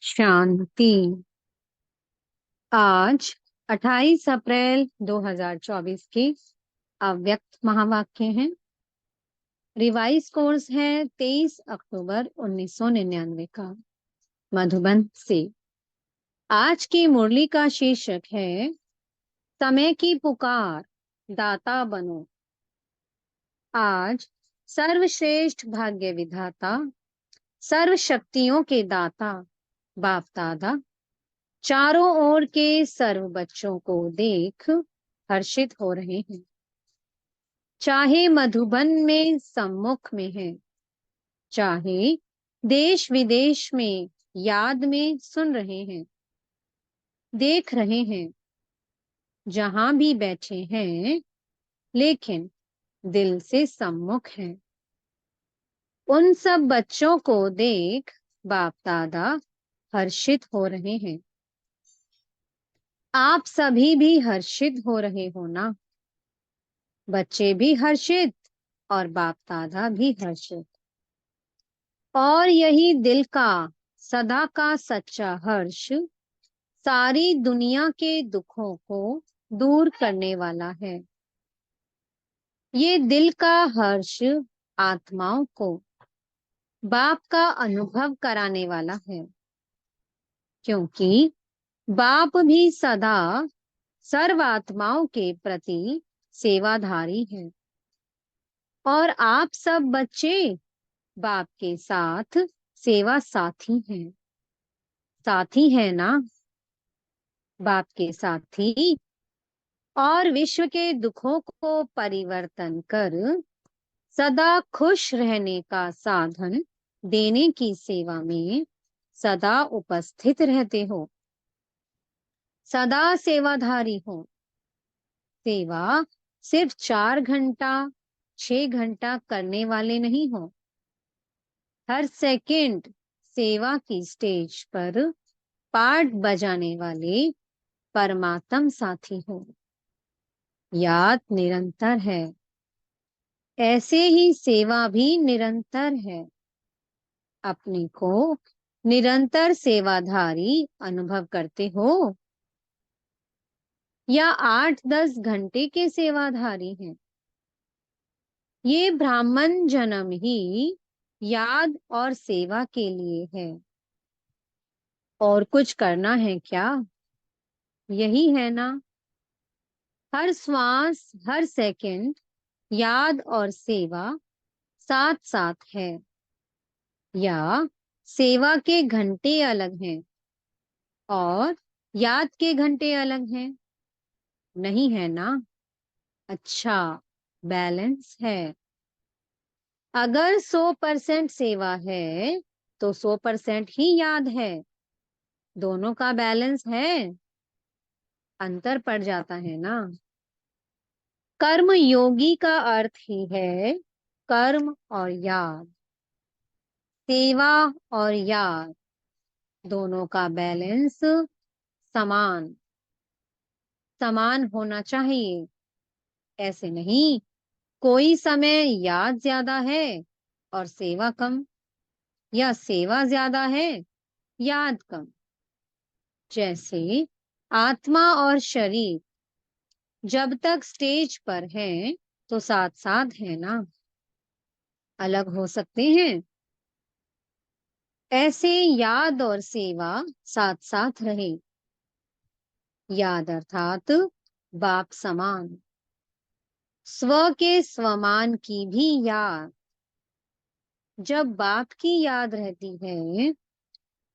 शांति। आज 28 अप्रैल 2024 की अव्यक्त महावाक्य हैं। रिवाइज कोर्स है 23 अक्टूबर 1999 का, मधुबन से। आज की मुरली का शीर्षक है समय की पुकार, दाता बनो। आज सर्वश्रेष्ठ भाग्य विधाता, सर्व शक्तियों के दाता बाप दादा चारों ओर के सर्व बच्चों को देख हर्षित हो रहे हैं। चाहे मधुबन में सम्मुख में है, चाहे देश विदेश में याद में सुन रहे हैं, देख रहे हैं, जहां भी बैठे हैं लेकिन दिल से सम्मुख हैं। उन सब बच्चों को देख बाप दादा हर्षित हो रहे हैं। आप सभी भी हर्षित हो रहे हो ना? बच्चे भी हर्षित और बाप दादा भी हर्षित। और यही दिल का सदा का सच्चा हर्ष सारी दुनिया के दुखों को दूर करने वाला है। ये दिल का हर्ष आत्माओं को बाप का अनुभव कराने वाला है, क्योंकि बाप भी सदा सर्व आत्माओं के प्रति सेवाधारी है। और आप सब बच्चे बाप के साथ सेवा साथी हैं। साथी है ना? बाप के साथी। और विश्व के दुखों को परिवर्तन कर सदा खुश रहने का साधन देने की सेवा में सदा उपस्थित रहते हो। सदा सेवाधारी हो। सेवा सिर्फ 4 घंटा 6 घंटा करने वाले नहीं हो। हर सेकंड सेवा की स्टेज पर पार्ट बजाने वाले परमात्म साथी हो। याद निरंतर है, ऐसे ही सेवा भी निरंतर है। अपने को निरंतर सेवाधारी अनुभव करते हो या 8-10 घंटे के सेवाधारी हैं? ये ब्राह्मण जन्म ही याद और सेवा के लिए है। और कुछ करना है क्या? यही है ना? हर श्वास हर सेकंड याद और सेवा साथ साथ है, या सेवा के घंटे अलग हैं और याद के घंटे अलग हैं? नहीं है ना? अच्छा, बैलेंस है। अगर 100% सेवा है तो 100% ही याद है। दोनों का बैलेंस है, अंतर पड़ जाता है ना? कर्म योगी का अर्थ ही है कर्म और याद, सेवा और याद, दोनों का बैलेंस समान समान होना चाहिए। ऐसे नहीं कोई समय याद ज्यादा है और सेवा कम, या सेवा ज्यादा है याद कम। जैसे आत्मा और शरीर जब तक स्टेज पर है तो साथ साथ है ना? अलग हो सकते हैं? ऐसे याद और सेवा साथ साथ रहे। याद अर्थात बाप समान, स्व के स्वमान की भी याद। जब बाप की याद रहती है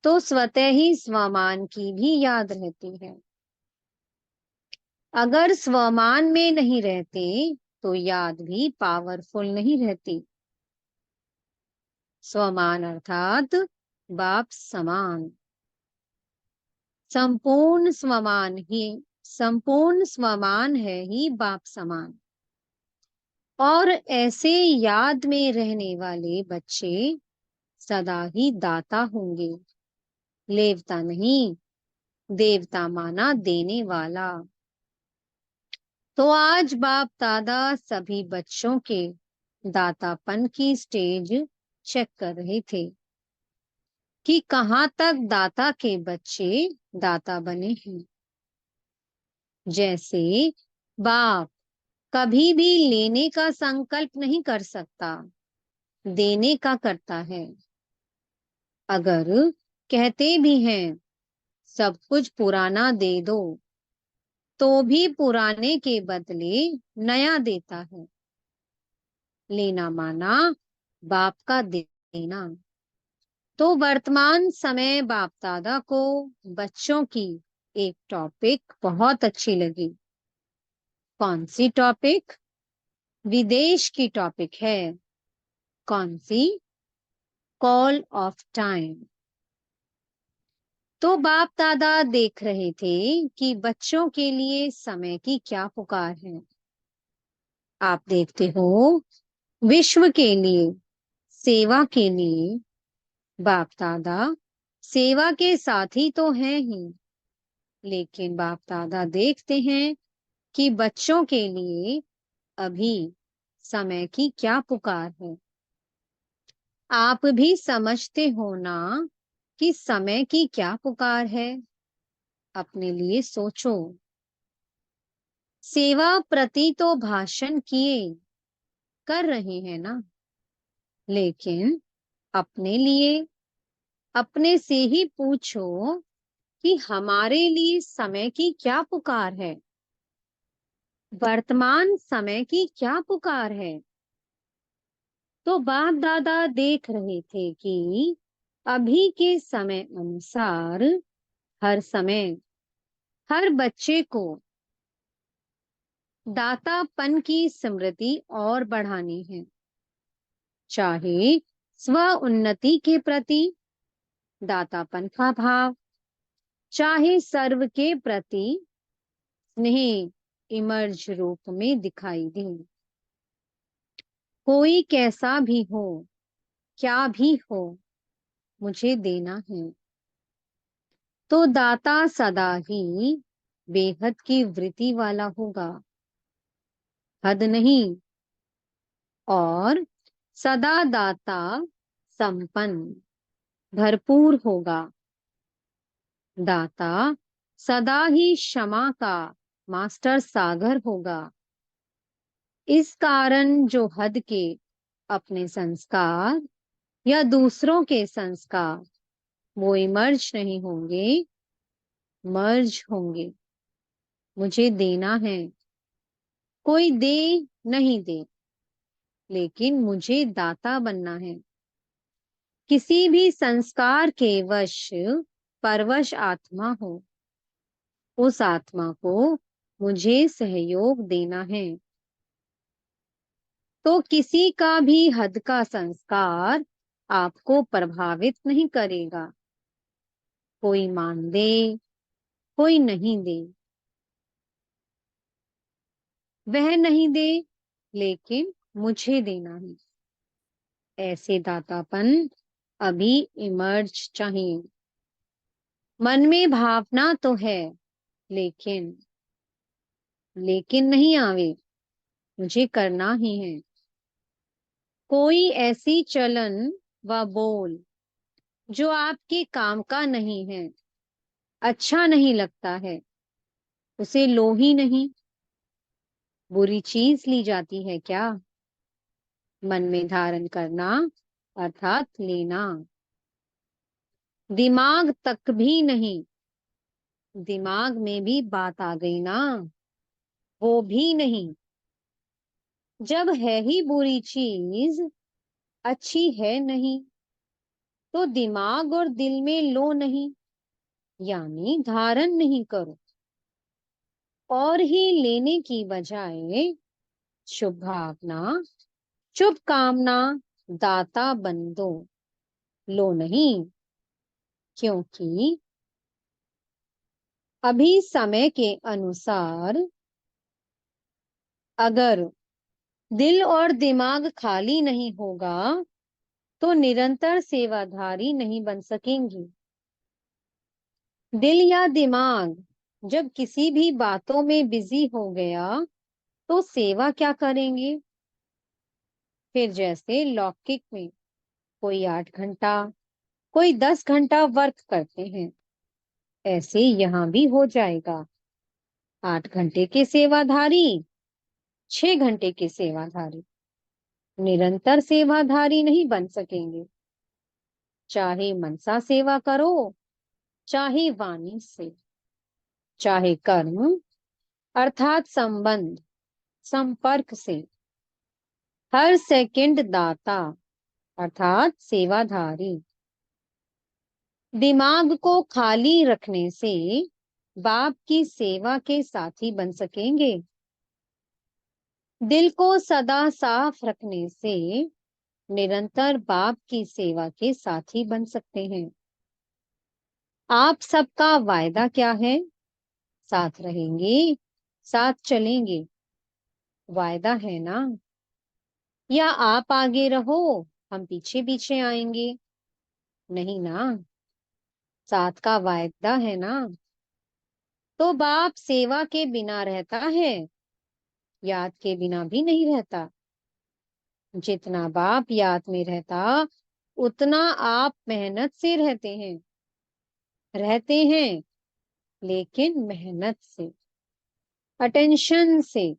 तो स्वतः ही स्वमान की भी याद रहती है। अगर स्वमान में नहीं रहते तो याद भी पावरफुल नहीं रहती। स्वमान अर्थात बाप समान, संपूर्ण स्वमान ही, संपूर्ण स्वमान है ही बाप समान। और ऐसे याद में रहने वाले बच्चे सदा ही दाता होंगे। लेवता नहीं, देवता माना देने वाला। तो आज बाप दादा सभी बच्चों के दातापन की स्टेज चेक कर रहे थे। कि कहाँ तक दाता के बच्चे दाता बने हैं। जैसे बाप कभी भी लेने का संकल्प नहीं कर सकता, देने का करता है। अगर कहते भी हैं सब कुछ पुराना दे दो, तो भी पुराने के बदले नया देता है। लेना माना बाप का देना। तो वर्तमान समय बाप दादा को बच्चों की एक टॉपिक बहुत अच्छी लगी। कौन सी टॉपिक? विदेश की टॉपिक है। कौन सी? Call of time. तो बाप दादा देख रहे थे कि बच्चों के लिए समय की क्या पुकार है। आप देखते हो, विश्व के लिए, सेवा के लिए बाप दादा सेवा के साथी तो हैं ही, लेकिन बाप दादा देखते हैं कि बच्चों के लिए अभी समय की क्या पुकार है। आप भी समझते हो ना कि समय की क्या पुकार है। अपने लिए सोचो। सेवा प्रति तो भाषण किए कर रहे हैं ना, लेकिन अपने लिए अपने से ही पूछो कि हमारे लिए समय की क्या पुकार है। वर्तमान समय की क्या पुकार है। तो बाप दादा देख रहे थे कि अभी के समय अनुसार हर समय हर बच्चे को दातापन की स्मृति और बढ़ानी है। चाहे स्व उन्नति के प्रति दातापन का भाव, चाहे सर्व के प्रति स्नेह इमर्ज रूप में दिखाई दे। कोई कैसा भी हो, क्या भी हो, मुझे देना है। तो दाता सदा ही बेहद की वृत्ति वाला होगा, हद नहीं। और सदा दाता संपन्न भरपूर होगा। दाता सदा ही क्षमा का मास्टर सागर होगा। इस कारण जो हद के अपने संस्कार या दूसरों के संस्कार वो इमर्ज नहीं होंगे, मर्ज होंगे। मुझे देना है। कोई दे नहीं दे, लेकिन मुझे दाता बनना है। किसी भी संस्कार के वश परवश आत्मा हो, उस आत्मा को मुझे सहयोग देना है। तो किसी का भी हद का संस्कार आपको प्रभावित नहीं करेगा। कोई मान दे, कोई नहीं दे, वह नहीं दे, लेकिन मुझे देना है। ऐसे दातापन अभी इमर्ज चाहिए। मन में भावना तो है, लेकिन नहीं आवे, मुझे करना ही है। कोई ऐसी चलन व बोल जो आपके काम का नहीं है, अच्छा नहीं लगता है, उसे लो ही नहीं। बुरी चीज ली जाती है क्या? मन में धारण करना अर्थात लेना। दिमाग तक भी नहीं। दिमाग में भी बात आ गई ना, वो भी नहीं। जब है ही बुरी चीज, अच्छी है नहीं, तो दिमाग और दिल में लो नहीं, यानी धारण नहीं करो। और ही लेने की बजाय शुभ भावना, शुभ कामना दाता बन दो, लो नहीं। क्योंकि अभी समय के अनुसार अगर दिल और दिमाग खाली नहीं होगा, तो निरंतर सेवाधारी नहीं बन सकेंगी। दिल या दिमाग जब किसी भी बातों में बिजी हो गया, तो सेवा क्या करेंगे? फिर जैसे लौकिक में कोई 8 घंटा, कोई 10 घंटा वर्क करते हैं, ऐसे यहाँ भी हो जाएगा। 8 घंटे के सेवाधारी, 6 घंटे के सेवाधारी निरंतर सेवाधारी नहीं बन सकेंगे। चाहे मनसा सेवा करो, चाहे वाणी से, चाहे कर्म अर्थात संबंध संपर्क से, हर सेकंड दाता अर्थात सेवाधारी। दिमाग को खाली रखने से बाप की सेवा के साथी बन सकेंगे। दिल को सदा साफ रखने से निरंतर बाप की सेवा के साथी बन सकते हैं। आप सबका वायदा क्या है? साथ रहेंगे, साथ चलेंगे, वायदा है ना? या आप आगे रहो, हम पीछे पीछे आएंगे? नहीं ना, साथ का वायदा है ना। तो बाप सेवा के बिना रहता है, याद के बिना भी नहीं रहता। जितना बाप याद में रहता, उतना आप मेहनत से रहते हैं, लेकिन मेहनत से, अटेंशन से।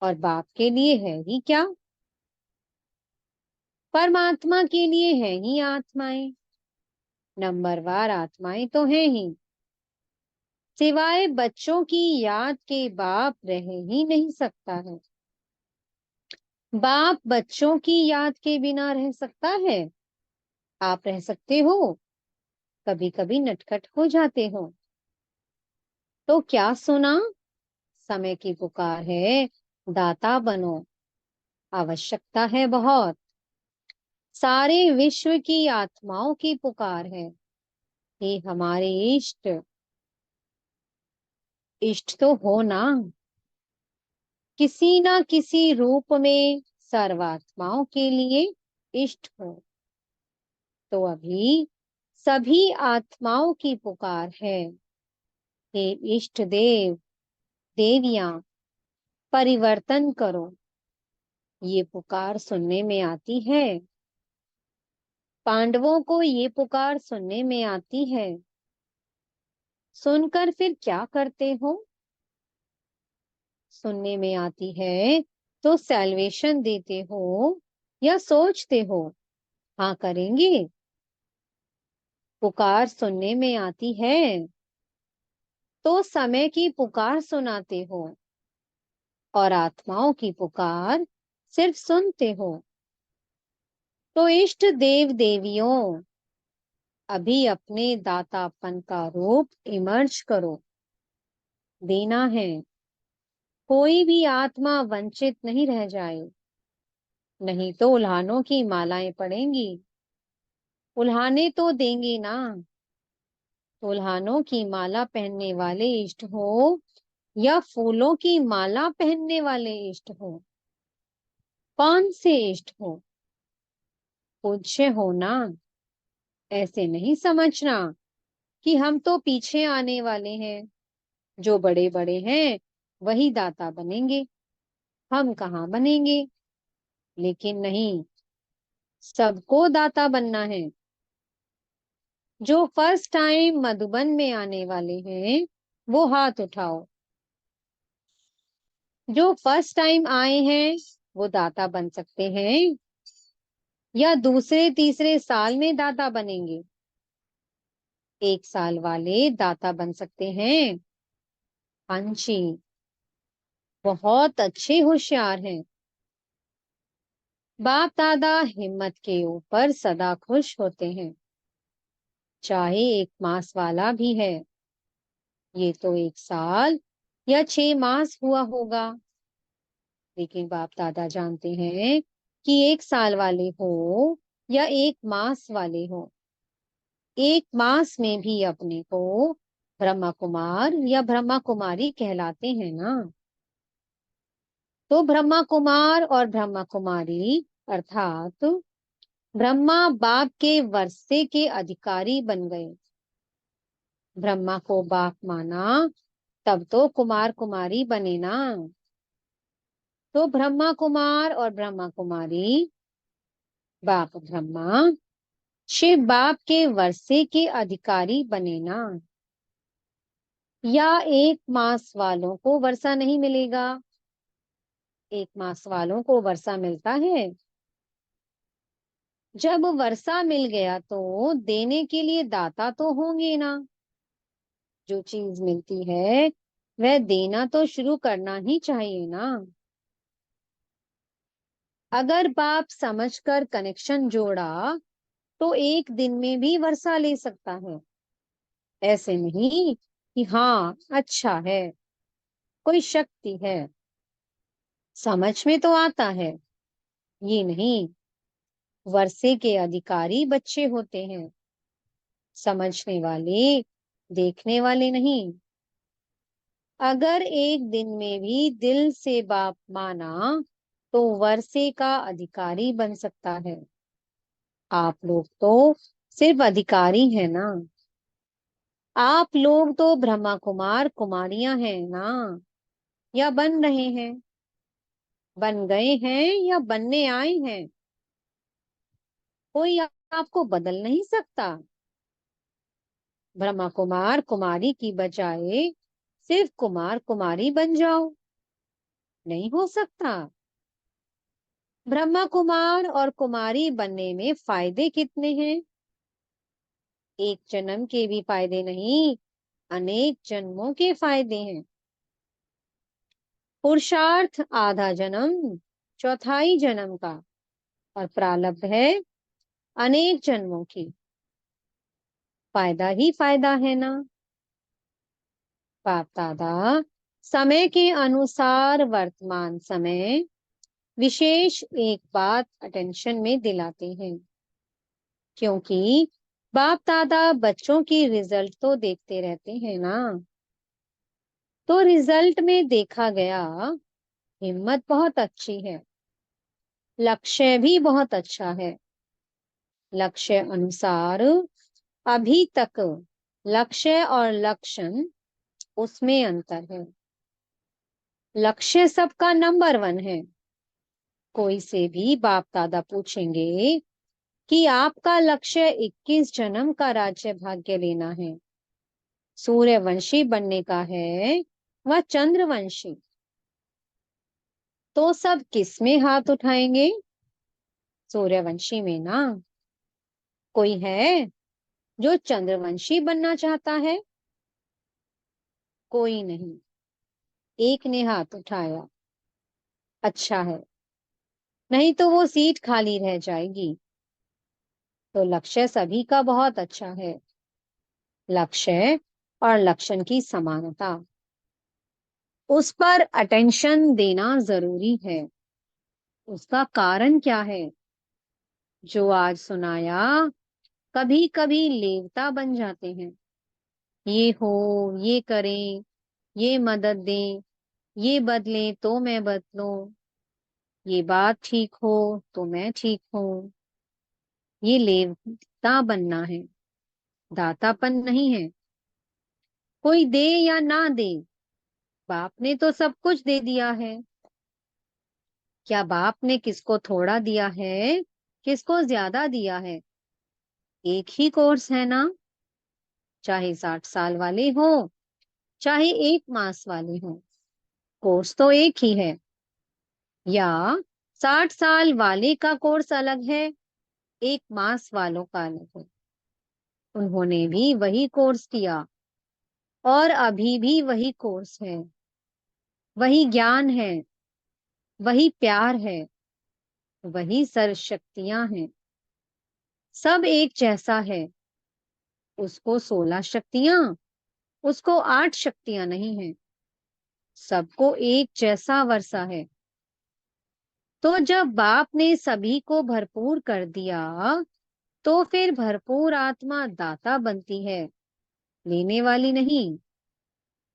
और बाप के लिए है ही क्या? परमात्मा के लिए है ही आत्माएं, नंबरवार आत्माएं तो है ही। सिवाय बच्चों की याद के बाप रह ही नहीं सकता है। बाप बच्चों की याद के बिना रह सकता है? आप रह सकते हो? कभी कभी नटखट हो जाते हो। तो क्या सुना? समय की पुकार है, दाता बनो। आवश्यकता है बहुत। सारे विश्व की आत्माओं की पुकार है, हे हमारे इष्ट। इष्ट तो हो ना, किसी ना किसी रूप में सर्वात्माओं के लिए इष्ट हो। तो अभी सभी आत्माओं की पुकार है, हे इष्ट देव देवियां, परिवर्तन करो। ये पुकार सुनने में आती है, पांडवों को ये पुकार सुनने में आती है। सुनकर फिर क्या करते हो? सुनने में आती है तो सैल्वेशन देते हो या सोचते हो हाँ करेंगे? पुकार सुनने में आती है तो समय की पुकार सुनाते हो, और आत्माओं की पुकार सिर्फ सुनते हो। तो इष्ट देव देवियों, अभी अपने दातापन का रूप इमर्ज करो। देना है, कोई भी आत्मा वंचित नहीं रह जाए, नहीं तो उल्हानों की मालाएं पड़ेंगी। उल्हाने तो देंगे ना। उल्हानों की माला पहनने वाले इष्ट हो या फूलों की माला पहनने वाले इष्ट हो, कौन से इष्ट हो? पूज्य हो ना। ऐसे नहीं समझना कि हम तो पीछे आने वाले हैं, जो बड़े बड़े हैं वही दाता बनेंगे, हम कहाँ बनेंगे। लेकिन नहीं, सबको दाता बनना है। जो फर्स्ट टाइम मधुबन में आने वाले हैं वो हाथ उठाओ। जो फर्स्ट टाइम आए हैं वो दाता बन सकते हैं या दूसरे तीसरे साल में दाता बनेंगे? 1 साल वाले दाता बन सकते हैं। हाँ जी, बहुत अच्छे होशियार हैं। बाप दादा हिम्मत के ऊपर सदा खुश होते हैं, चाहे 1 मास वाला भी है। ये तो 1 साल या 6 मास हुआ होगा, लेकिन बाप दादा जानते हैं कि 1 साल वाले हो या 1 मास वाले हो, 1 मास में भी अपने को ब्रह्मा कुमार या ब्रह्मा कुमारी कहलाते हैं ना। तो ब्रह्मा कुमार और ब्रह्मा कुमारी अर्थात ब्रह्मा बाप के वर्षे के अधिकारी बन गए। ब्रह्मा को बाप माना, तब तो कुमार कुमारी बने ना। तो ब्रह्मा कुमार और ब्रह्मा कुमारी, बाप ब्रह्मा शिव बाप के वर्षे के अधिकारी बने ना, या 1 मास वालों को वर्षा नहीं मिलेगा? 1 मास वालों को वर्षा मिलता है। जब वर्षा मिल गया तो देने के लिए दाता तो होंगे ना। जो चीज मिलती है वह देना तो शुरू करना ही चाहिए ना। अगर बाप समझकर कनेक्शन जोड़ा तो एक दिन में भी वर्षा ले सकता है। ऐसे नहीं कि हाँ अच्छा है, कोई शक्ति है, समझ में तो आता है, ये नहीं। वर्षे के अधिकारी बच्चे होते हैं, समझने वाले, देखने वाले नहीं। अगर एक दिन में भी दिल से बाप माना तो वर्षे का अधिकारी बन सकता है। आप लोग तो सिर्फ अधिकारी हैं ना। आप लोग तो ब्रह्मा कुमार कुमारियां हैं ना, या बन रहे हैं, बन गए हैं या बनने आए हैं। कोई आपको बदल नहीं सकता। ब्रह्मा कुमार कुमारी की बजाय सिर्फ कुमार कुमारी बन जाओ, नहीं हो सकता। ब्रह्मा कुमार और कुमारी बनने में फायदे कितने हैं? एक जन्म के भी फायदे नहीं, अनेक जन्मों के फायदे हैं। पुरुषार्थ आधा जन्म, चौथाई जन्म का, और प्रारब्ध है अनेक जन्मों की। फायदा ही फायदा है ना। बाप दादा समय के अनुसार वर्तमान समय विशेष एक बात अटेंशन में दिलाते हैं, क्योंकि बाप दादा बच्चों की रिजल्ट तो देखते रहते हैं ना। तो रिजल्ट में देखा गया हिम्मत बहुत अच्छी है, लक्ष्य भी बहुत अच्छा है। लक्ष्य अनुसार अभी तक लक्ष्य और लक्षण, उसमें अंतर है। लक्ष्य सबका नंबर 1 है। कोई से भी बाप दादा पूछेंगे कि आपका लक्ष्य 21 जन्म का राज्य भाग्य लेना है, सूर्यवंशी बनने का है, वह चंद्रवंशी, तो सब किस में हाथ उठाएंगे? सूर्यवंशी में ना। कोई है जो चंद्रवंशी बनना चाहता है? कोई नहीं। एक ने हाथ उठाया, अच्छा है, नहीं तो वो सीट खाली रह जाएगी। तो लक्ष्य सभी का बहुत अच्छा है। लक्ष्य और लक्षण की समानता, उस पर अटेंशन देना जरूरी है। उसका कारण क्या है? जो आज सुनाया, कभी कभी लेवता बन जाते हैं। ये हो, ये करें, ये मदद दें, ये बदलें तो मैं बदलूं, ये बात ठीक हो तो मैं ठीक हूं। ये लेवता बनना है, दातापन नहीं है। कोई दे या ना दे, बाप ने तो सब कुछ दे दिया है। क्या बाप ने किसको थोड़ा दिया है, किसको ज्यादा दिया है? एक ही कोर्स है ना। चाहे 60 साल वाले हो, चाहे 1 मास वाले हो, कोर्स तो एक ही है। या 60 साल वाले का कोर्स अलग है, 1 मास वालों का अलग है। उन्होंने भी वही कोर्स किया और अभी भी वही कोर्स है। वही ज्ञान है, वही प्यार है, वही सर्वशक्तियां हैं। सब एक जैसा है। उसको 16 शक्तियां, उसको 8 शक्तियां नहीं है। सबको एक जैसा वर्षा है। तो जब बाप ने सभी को भरपूर कर दिया तो फिर भरपूर आत्मा दाता बनती है, लेने वाली नहीं।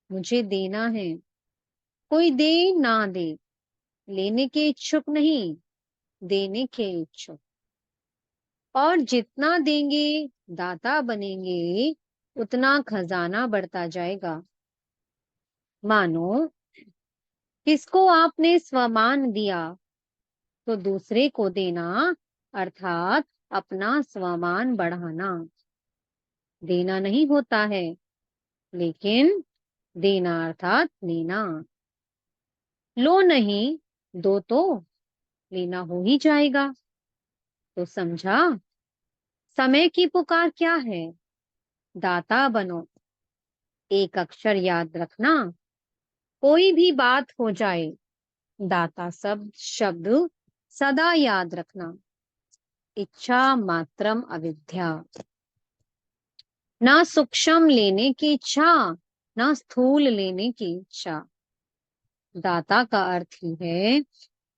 मुझे देना है, कोई दे ना दे, लेने के इच्छुक नहीं, देने के इच्छुक। और जितना देंगे, दाता बनेंगे, उतना खजाना बढ़ता जाएगा। मानो किसको आपने स्वमान दिया तो दूसरे को देना, अर्थात अपना स्वामान बढ़ाना। देना नहीं होता है, लेकिन देना अर्थात लेना। लो नहीं, दो तो लेना हो ही जाएगा। तो समझा? समय की पुकार क्या है? दाता बनो। एक अक्षर याद रखना, कोई भी बात हो जाए, दाता सब शब्द सदा याद रखना। इच्छा मात्रम अविद्या। ना सूक्ष्म लेने की इच्छा, ना स्थूल लेने की इच्छा। दाता का अर्थ ही है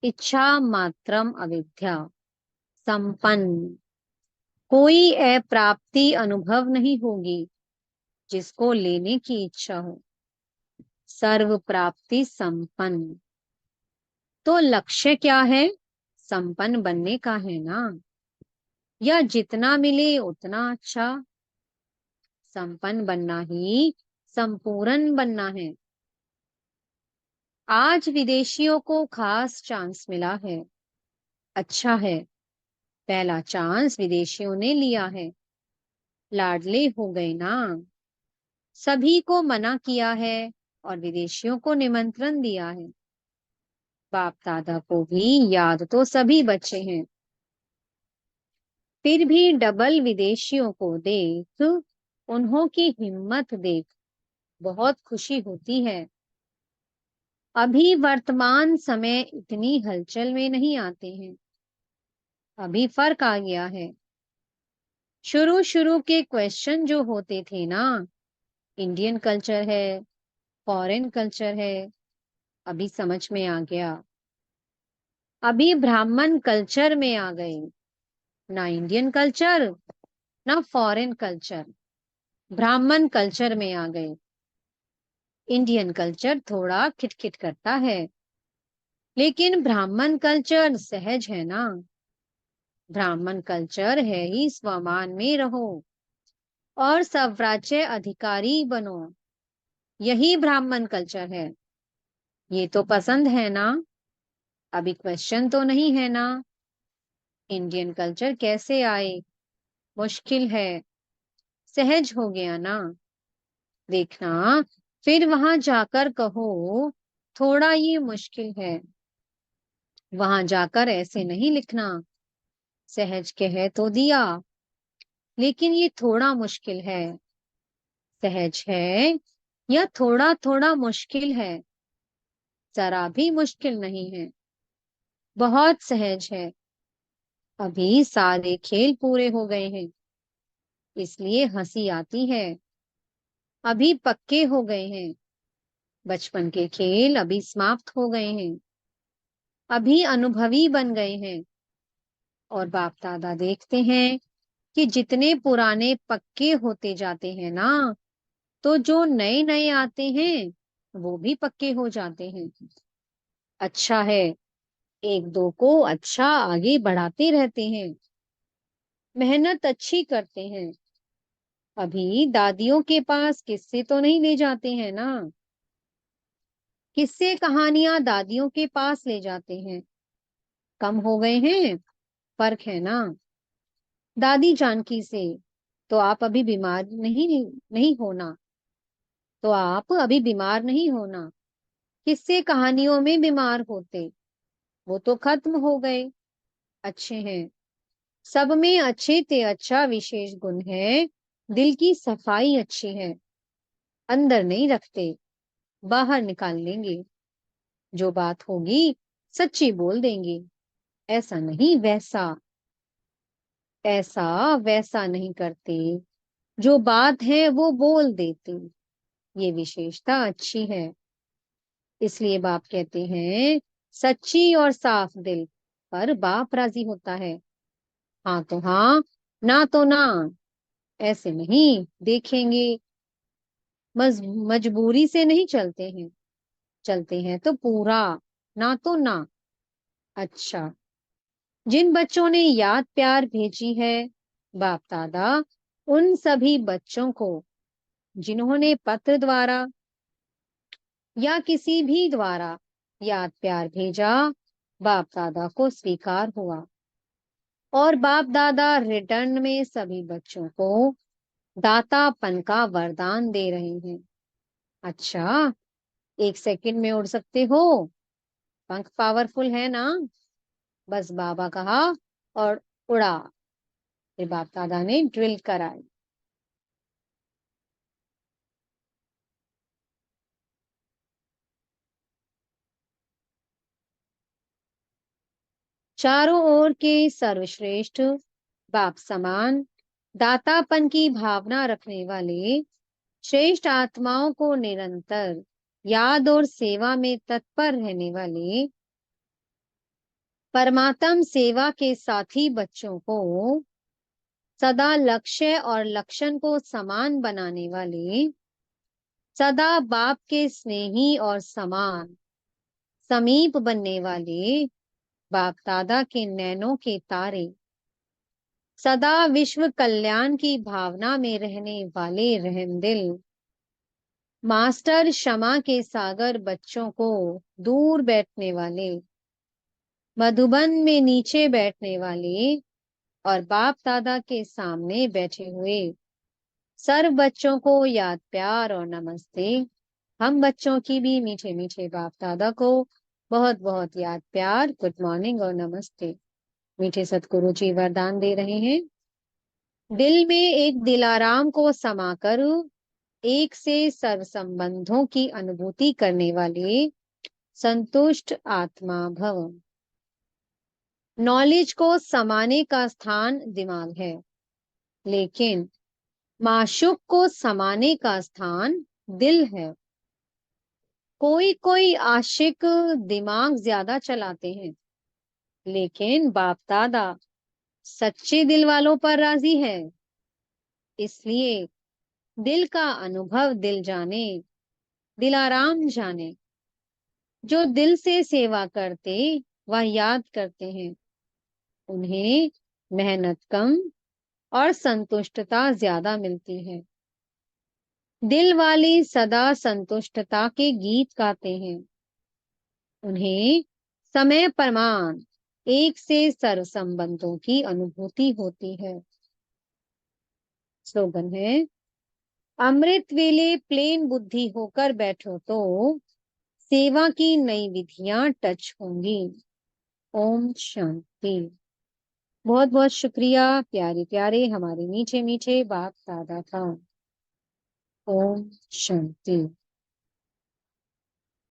इच्छा मात्रम अविद्या, संपन्न। कोई अप्राप्ति अनुभव नहीं होगी जिसको लेने की इच्छा हो। सर्व प्राप्ति संपन्न। तो लक्ष्य क्या है? संपन्न बनने का है ना? या जितना मिले उतना अच्छा? संपन्न बनना ही संपूर्ण बनना है। आज विदेशियों को खास चांस मिला है। अच्छा है, पहला चांस विदेशियों ने लिया है। लाडले हो गए ना? सभी को मना किया है और विदेशियों को निमंत्रण दिया है। बाप दादा को भी याद तो सभी बच्चे हैं, फिर भी डबल विदेशियों को देख, उन्हों की हिम्मत देख बहुत खुशी होती है। अभी वर्तमान समय इतनी हलचल में नहीं आते हैं, अभी फर्क आ गया है। शुरू शुरू के क्वेश्चन जो होते थे ना, इंडियन कल्चर है, फॉरेन कल्चर है, अभी समझ में आ गया। अभी ब्राह्मण कल्चर में आ गए, ना इंडियन कल्चर ना फॉरेन कल्चर, ब्राह्मण कल्चर में आ गए। इंडियन कल्चर थोड़ा खिटखिट करता है, लेकिन ब्राह्मण कल्चर सहज है ना। ब्राह्मण कल्चर है ही स्वमान में रहो और स्वराज्य अधिकारी बनो, यही ब्राह्मण कल्चर है। ये तो पसंद है ना? अभी क्वेश्चन तो नहीं है ना? इंडियन कल्चर कैसे आए? मुश्किल है, सहज हो गया ना? देखना, फिर वहां जाकर कहो थोड़ा ये मुश्किल है। वहां जाकर ऐसे नहीं लिखना, सहज कह तो दिया, लेकिन ये थोड़ा मुश्किल है। सहज है या थोड़ा थोड़ा मुश्किल है? जरा भी मुश्किल नहीं है, बहुत सहज है। अभी सारे खेल पूरे हो गए हैं, इसलिए हंसी आती है। अभी पक्के हो गए हैं, बचपन के खेल अभी समाप्त हो गए हैं। अभी अनुभवी बन गए हैं और बाप दादा देखते हैं कि जितने पुराने पक्के होते जाते हैं ना, तो जो नए नए आते हैं वो भी पक्के हो जाते हैं। अच्छा है, एक दो को अच्छा आगे बढ़ाते रहते हैं, मेहनत अच्छी करते हैं। अभी दादियों के पास किस्से तो नहीं ले जाते हैं ना? किस्से कहानियां दादियों के पास ले जाते हैं, कम हो गए हैं, फर्क है ना? दादी जानकी से तो आप अभी बीमार नहीं नहीं होना, तो आप अभी बीमार नहीं होना। किस्से कहानियों में बीमार होते, वो तो खत्म हो गए। अच्छे हैं, सब में अच्छे ते अच्छा विशेष गुण है। दिल की सफाई अच्छी है, अंदर नहीं रखते, बाहर निकाल लेंगे। जो बात होगी सच्ची बोल देंगे, ऐसा नहीं वैसा, ऐसा वैसा नहीं करते। जो बात है वो बोल देते, ये विशेषता अच्छी है। इसलिए बाप कहते हैं सच्ची और साफ दिल पर बाप राजी होता है। हाँ तो हाँ, ना तो ना, ऐसे नहीं देखेंगे। मजबूरी से नहीं चलते हैं, चलते हैं तो पूरा, ना तो ना। अच्छा, जिन बच्चों ने याद प्यार भेजी है बाप दादा, उन सभी बच्चों को जिन्होंने पत्र द्वारा या किसी भी द्वारा याद प्यार भेजा, बाप दादा को स्वीकार हुआ। और बाप दादा रिटर्न में सभी बच्चों को दातापन का वरदान दे रहे हैं। अच्छा, 1 सेकंड में उड़ सकते हो? पंख पावरफुल है ना? बस बाबा कहा और उड़ा। फिर बाप दादा ने ड्रिल कराई। चारों ओर के सर्वश्रेष्ठ, बाप समान, दातापन की भावना रखने वाले श्रेष्ठ आत्माओं को निरंतर याद और सेवा में तत्पर रहने वाले परमात्म सेवा के साथी बच्चों को सदा लक्ष्य और लक्षण को समान बनाने वाले, सदा बाप के स्नेही और समान समीप बनने वाले बाप दादा के नैनों के तारे, सदा विश्व कल्याण की भावना में रहने वाले रहमदिल मास्टर क्षमा के सागर बच्चों को दूर बैठने वाले, मधुबन में नीचे बैठने वाले और बाप दादा के सामने बैठे हुए सर्व बच्चों को याद प्यार और नमस्ते। हम बच्चों की भी मीठे मीठे बाप दादा को बहुत बहुत याद प्यार, गुड मॉर्निंग और नमस्ते। मीठे सतगुरु जी वरदान दे रहे हैं। दिल में एक दिलाराम को समाकर एक से सर्व संबंधों की अनुभूति करने वाले संतुष्ट आत्मा भव। नॉलेज को समाने का स्थान दिमाग है, लेकिन माशूक को समाने का स्थान दिल है। कोई कोई आशिक दिमाग ज्यादा चलाते हैं, लेकिन बाप दादा सच्चे दिल वालों पर राजी है। इसलिए दिल का अनुभव दिल जाने, दिलाराम जाने। जो दिल से सेवा करते वह याद करते हैं, उन्हें मेहनत कम और संतुष्टता ज्यादा मिलती है। दिल वाले सदा संतुष्टता के गीत गाते हैं, उन्हें समय प्रमाण एक से सर्व संबंधों की अनुभूति होती है। स्लोगन है, अमृत वेले प्लेन बुद्धि होकर बैठो तो सेवा की नई विधियां टच होंगी। ओम शांति। बहुत बहुत शुक्रिया प्यारे प्यारे हमारे मीठे मीठे बाप दादा का। ओम शांति।